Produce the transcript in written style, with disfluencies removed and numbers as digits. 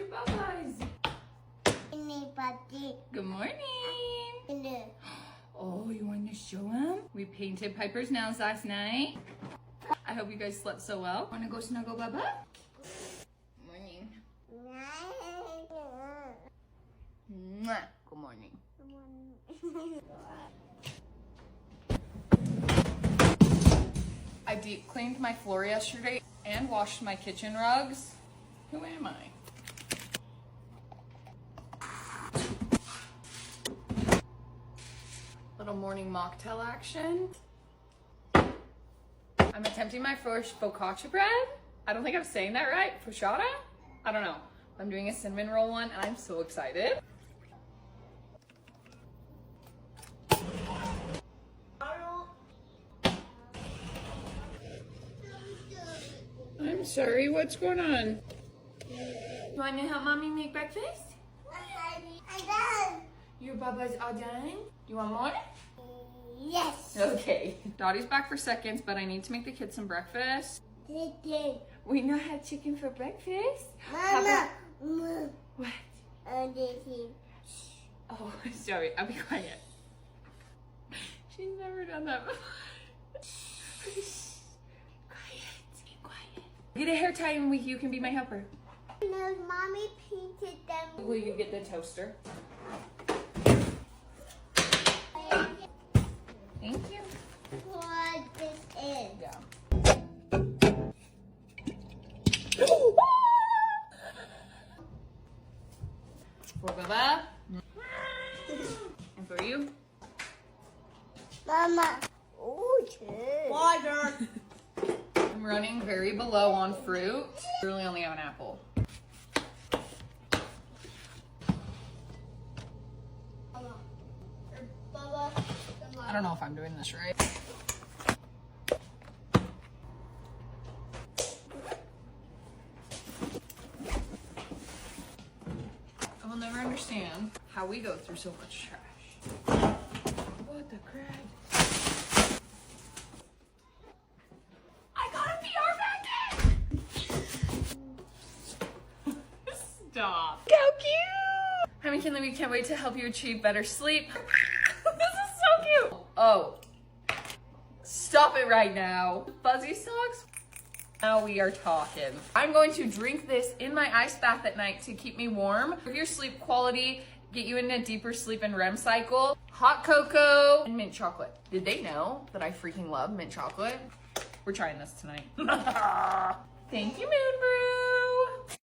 your bubbles. Good morning. Oh, you want to show them? We painted Piper's nails last night. I hope you guys slept so well. Want to go snuggle Bubba? Morning. Mwah. Good morning. I deep cleaned my floor yesterday and washed my kitchen rugs. Who am I? Little morning mocktail action. I'm attempting my first focaccia bread. I don't think I'm saying that right. Focaccia? I don't know. I'm doing a cinnamon roll one and I'm so excited. I'm sorry, what's going on? You want to help mommy make breakfast? I'm done. Your bubba's all done? You want more? Yes. Okay. Dottie's back for seconds, but I need to make the kids some breakfast. Chicken. We now have chicken for breakfast. Mama. What? Chicken. Oh, sorry. I'll be quiet. She's never done that before. Quiet. Be quiet. Get a hair tie and you can be my helper. No, mommy painted them. Will you get the toaster? Thank you. What this is. Yeah. For Baba. And for you. Mama. Oh, water. I'm running very below on fruit. I really only have an apple. I don't know if I'm doing this right. I will never understand how we go through so much trash. What the crap? I got a PR packet! Stop. How cute! Hi, McKinley, we can't wait to help you achieve better sleep. This is so cute. Oh, stop it right now. Fuzzy socks? Now we are talking. I'm going to drink this in my ice bath at night to keep me warm. Improve your sleep quality, get you into a deeper sleep and REM cycle. Hot cocoa and mint chocolate. Did they know that I freaking love mint chocolate? We're trying this tonight. Thank you, Moon Brew.